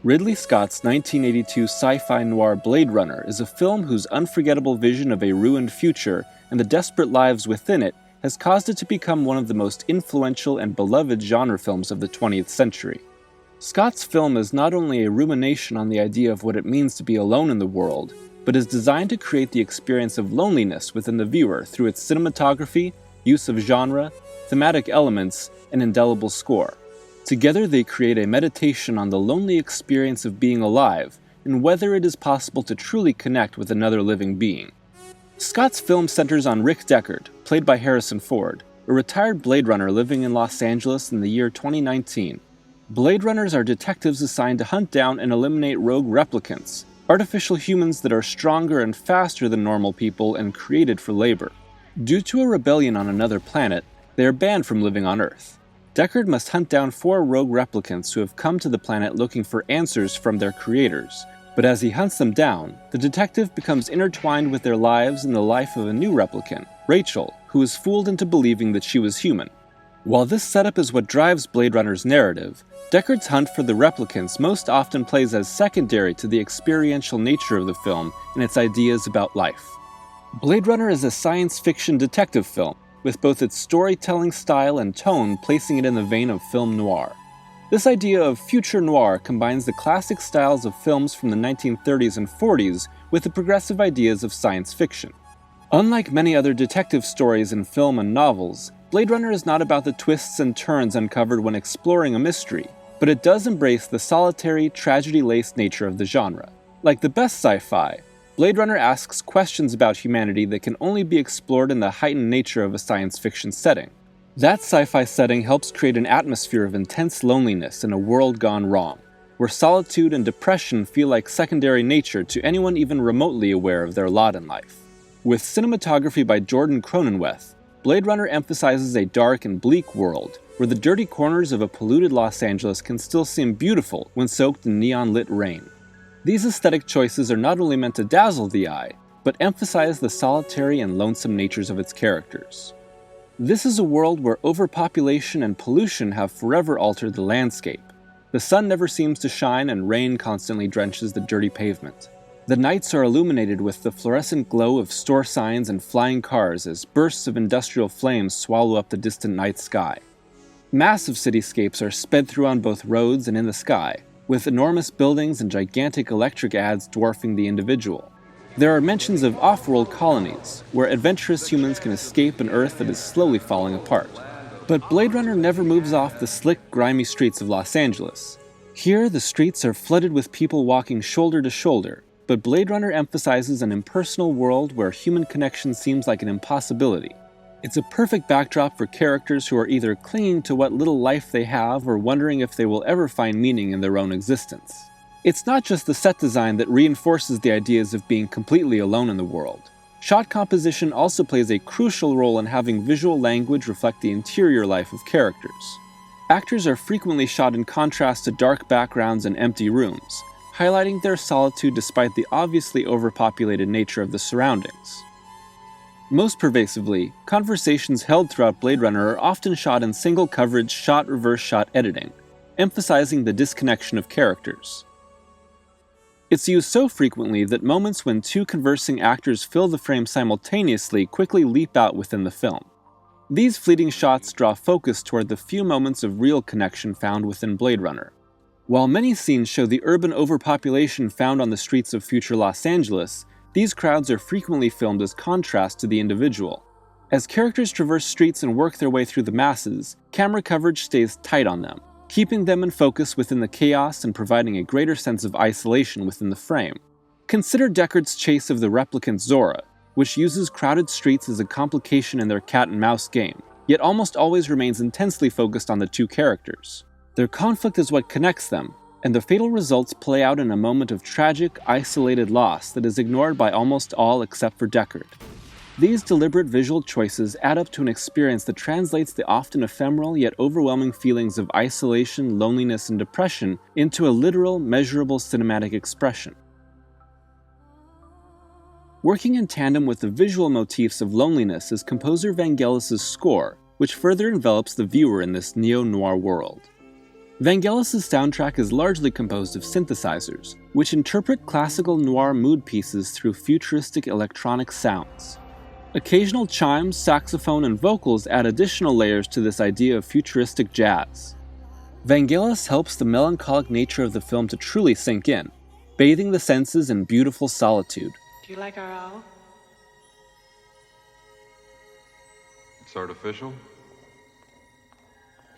Ridley Scott's 1982 sci-fi noir Blade Runner is a film whose unforgettable vision of a ruined future and the desperate lives within it has caused it to become one of the most influential and beloved genre films of the 20th century. Scott's film is not only a rumination on the idea of what it means to be alone in the world, but is designed to create the experience of loneliness within the viewer through its cinematography, use of genre, thematic elements, and indelible score. Together they create a meditation on the lonely experience of being alive and whether it is possible to truly connect with another living being. Scott's film centers on Rick Deckard, played by Harrison Ford, a retired Blade Runner living in Los Angeles in the year 2019. Blade Runners are detectives assigned to hunt down and eliminate rogue replicants, artificial humans that are stronger and faster than normal people and created for labor. Due to a rebellion on another planet, they are banned from living on Earth. Deckard must hunt down 4 rogue replicants who have come to the planet looking for answers from their creators. But as he hunts them down, the detective becomes intertwined with their lives and the life of a new replicant, Rachel, who is fooled into believing that she was human. While this setup is what drives Blade Runner's narrative, Deckard's hunt for the replicants most often plays as secondary to the experiential nature of the film and its ideas about life. Blade Runner is a science fiction detective film, with both its storytelling style and tone placing it in the vein of film noir. This idea of future noir combines the classic styles of films from the 1930s and 40s with the progressive ideas of science fiction. Unlike many other detective stories in film and novels, Blade Runner is not about the twists and turns uncovered when exploring a mystery, but it does embrace the solitary, tragedy-laced nature of the genre. Like the best sci-fi, Blade Runner asks questions about humanity that can only be explored in the heightened nature of a science fiction setting. That sci-fi setting helps create an atmosphere of intense loneliness in a world gone wrong, where solitude and depression feel like secondary nature to anyone even remotely aware of their lot in life. With cinematography by Jordan Cronenweth, Blade Runner emphasizes a dark and bleak world, where the dirty corners of a polluted Los Angeles can still seem beautiful when soaked in neon-lit rain. These aesthetic choices are not only meant to dazzle the eye, but emphasize the solitary and lonesome natures of its characters. This is a world where overpopulation and pollution have forever altered the landscape. The sun never seems to shine and rain constantly drenches the dirty pavement. The nights are illuminated with the fluorescent glow of store signs and flying cars as bursts of industrial flames swallow up the distant night sky. Massive cityscapes are sped through on both roads and in the sky, with enormous buildings and gigantic electric ads dwarfing the individual. There are mentions of off-world colonies, where adventurous humans can escape an Earth that is slowly falling apart. But Blade Runner never moves off the slick, grimy streets of Los Angeles. Here, the streets are flooded with people walking shoulder to shoulder, but Blade Runner emphasizes an impersonal world where human connection seems like an impossibility. It's a perfect backdrop for characters who are either clinging to what little life they have or wondering if they will ever find meaning in their own existence. It's not just the set design that reinforces the ideas of being completely alone in the world. Shot composition also plays a crucial role in having visual language reflect the interior life of characters. Actors are frequently shot in contrast to dark backgrounds and empty rooms, highlighting their solitude despite the obviously overpopulated nature of the surroundings. Most pervasively, conversations held throughout Blade Runner are often shot in single coverage shot-reverse shot editing, emphasizing the disconnection of characters. It's used so frequently that moments when 2 conversing actors fill the frame simultaneously quickly leap out within the film. These fleeting shots draw focus toward the few moments of real connection found within Blade Runner. While many scenes show the urban overpopulation found on the streets of future Los Angeles, these crowds are frequently filmed as contrast to the individual. As characters traverse streets and work their way through the masses, camera coverage stays tight on them, keeping them in focus within the chaos and providing a greater sense of isolation within the frame. Consider Deckard's chase of the replicant Zora, which uses crowded streets as a complication in their cat-and-mouse game, yet almost always remains intensely focused on the 2 characters. Their conflict is what connects them, and the fatal results play out in a moment of tragic, isolated loss that is ignored by almost all except for Deckard. These deliberate visual choices add up to an experience that translates the often ephemeral yet overwhelming feelings of isolation, loneliness, and depression into a literal, measurable cinematic expression. Working in tandem with the visual motifs of loneliness is composer Vangelis' score, which further envelops the viewer in this neo-noir world. Vangelis' soundtrack is largely composed of synthesizers, which interpret classical noir mood pieces through futuristic electronic sounds. Occasional chimes, saxophone, and vocals add additional layers to this idea of futuristic jazz. Vangelis helps the melancholic nature of the film to truly sink in, bathing the senses in beautiful solitude. Do you like our owl? It's artificial?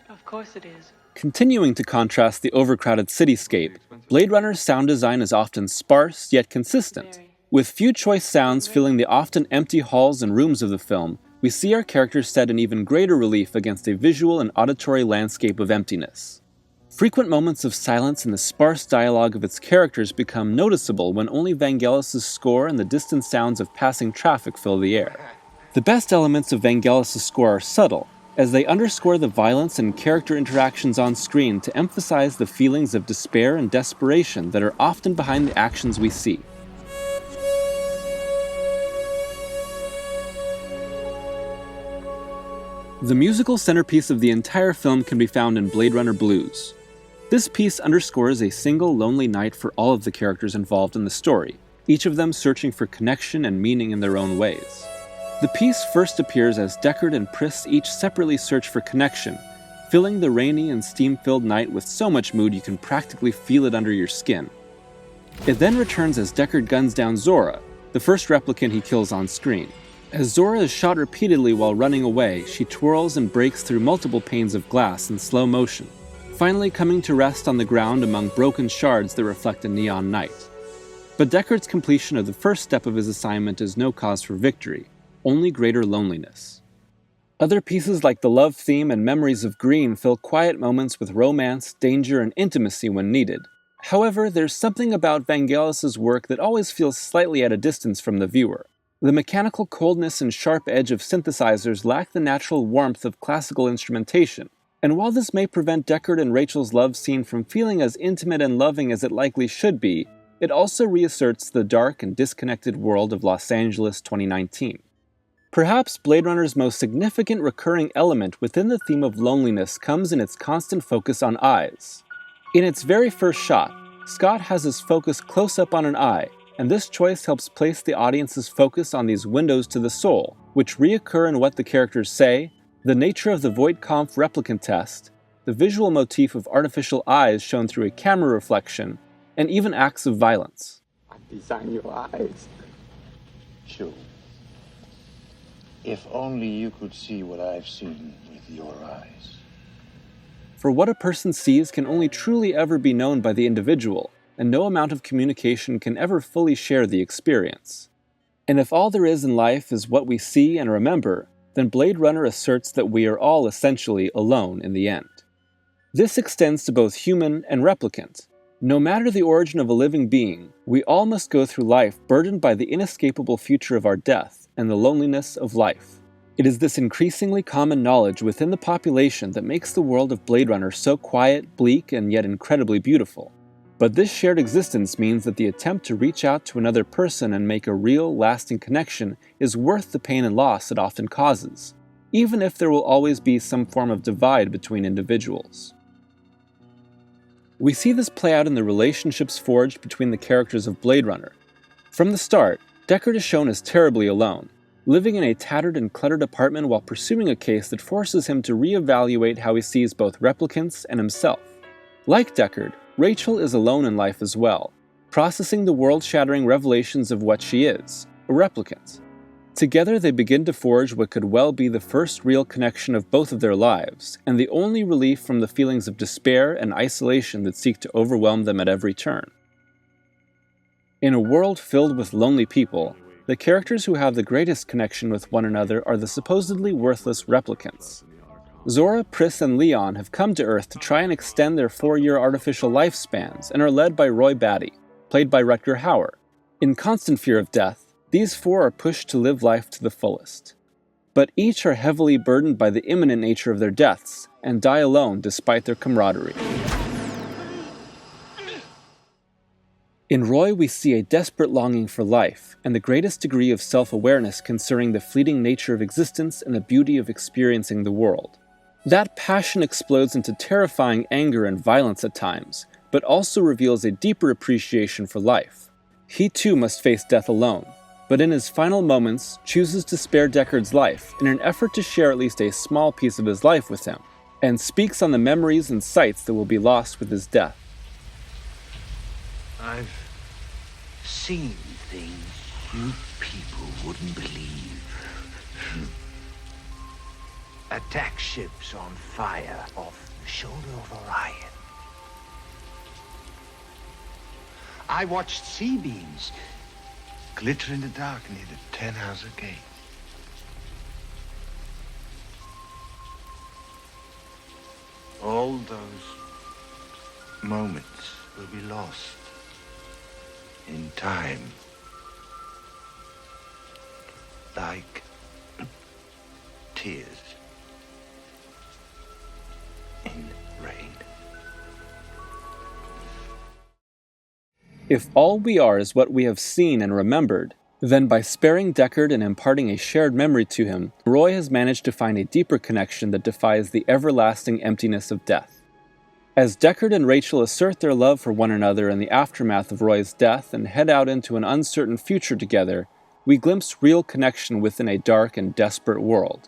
Of course it is. Continuing to contrast the overcrowded cityscape, Blade Runner's sound design is often sparse yet consistent. With few choice sounds filling the often empty halls and rooms of the film, we see our characters set in even greater relief against a visual and auditory landscape of emptiness. Frequent moments of silence and the sparse dialogue of its characters become noticeable when only Vangelis' score and the distant sounds of passing traffic fill the air. The best elements of Vangelis' score are subtle, as they underscore the violence and character interactions on screen to emphasize the feelings of despair and desperation that are often behind the actions we see. The musical centerpiece of the entire film can be found in Blade Runner Blues. This piece underscores a single lonely night for all of the characters involved in the story, each of them searching for connection and meaning in their own ways. The piece first appears as Deckard and Pris each separately search for connection, filling the rainy and steam-filled night with so much mood you can practically feel it under your skin. It then returns as Deckard guns down Zora, the first replicant he kills on screen. As Zora is shot repeatedly while running away, she twirls and breaks through multiple panes of glass in slow motion, finally coming to rest on the ground among broken shards that reflect a neon night. But Deckard's completion of the first step of his assignment is no cause for victory, only greater loneliness. Other pieces like the love theme and Memories of Green fill quiet moments with romance, danger, and intimacy when needed. However, there's something about Vangelis' work that always feels slightly at a distance from the viewer. The mechanical coldness and sharp edge of synthesizers lack the natural warmth of classical instrumentation, and while this may prevent Deckard and Rachel's love scene from feeling as intimate and loving as it likely should be, it also reasserts the dark and disconnected world of Los Angeles 2019. Perhaps Blade Runner's most significant recurring element within the theme of loneliness comes in its constant focus on eyes. In its very first shot, Scott has his focus close up on an eye, and this choice helps place the audience's focus on these windows to the soul, which reoccur in what the characters say, the nature of the Voight-Kampff replicant test, the visual motif of artificial eyes shown through a camera reflection, and even acts of violence. I design your eyes. Joe, if only you could see what I've seen with your eyes. For what a person sees can only truly ever be known by the individual, and no amount of communication can ever fully share the experience. And if all there is in life is what we see and remember, then Blade Runner asserts that we are all essentially alone in the end. This extends to both human and replicant. No matter the origin of a living being, we all must go through life burdened by the inescapable future of our death and the loneliness of life. It is this increasingly common knowledge within the population that makes the world of Blade Runner so quiet, bleak, and yet incredibly beautiful. But this shared existence means that the attempt to reach out to another person and make a real, lasting connection is worth the pain and loss it often causes, even if there will always be some form of divide between individuals. We see this play out in the relationships forged between the characters of Blade Runner. From the start, Deckard is shown as terribly alone, living in a tattered and cluttered apartment while pursuing a case that forces him to reevaluate how he sees both replicants and himself. Like Deckard, Rachel is alone in life as well, processing the world-shattering revelations of what she is, a replicant. Together they begin to forge what could well be the first real connection of both of their lives, and the only relief from the feelings of despair and isolation that seek to overwhelm them at every turn. In a world filled with lonely people, the characters who have the greatest connection with one another are the supposedly worthless replicants. Zora, Pris, and Leon have come to Earth to try and extend their 4-year artificial lifespans and are led by Roy Batty, played by Rutger Hauer. In constant fear of death, these 4 are pushed to live life to the fullest. But each are heavily burdened by the imminent nature of their deaths and die alone despite their camaraderie. In Roy, we see a desperate longing for life and the greatest degree of self-awareness concerning the fleeting nature of existence and the beauty of experiencing the world. That passion explodes into terrifying anger and violence at times, but also reveals a deeper appreciation for life. He too must face death alone, but in his final moments chooses to spare Deckard's life in an effort to share at least a small piece of his life with him, and speaks on the memories and sights that will be lost with his death. I've seen things you people wouldn't believe. Attack ships on fire off the shoulder of Orion. I watched sea beams glitter in the dark near the 10-house gate. All those moments will be lost in time, like tears in rain. If all we are is what we have seen and remembered, then by sparing Deckard and imparting a shared memory to him, Roy has managed to find a deeper connection that defies the everlasting emptiness of death. As Deckard and Rachel assert their love for one another in the aftermath of Roy's death and head out into an uncertain future together, we glimpse real connection within a dark and desperate world.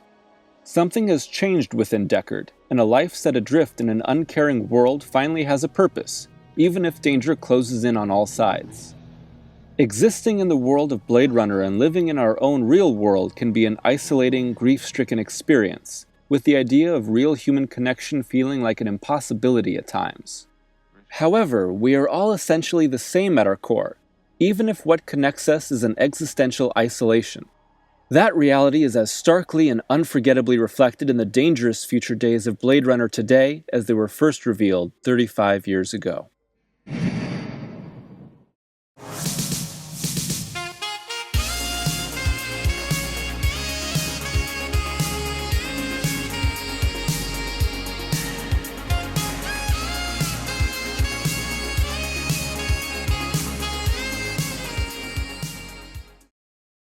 Something has changed within Deckard, and a life set adrift in an uncaring world finally has a purpose, even if danger closes in on all sides. Existing in the world of Blade Runner and living in our own real world can be an isolating, grief-stricken experience, with the idea of real human connection feeling like an impossibility at times. However, we are all essentially the same at our core, even if what connects us is an existential isolation. That reality is as starkly and unforgettably reflected in the dangerous future days of Blade Runner today as they were first revealed 35 years ago.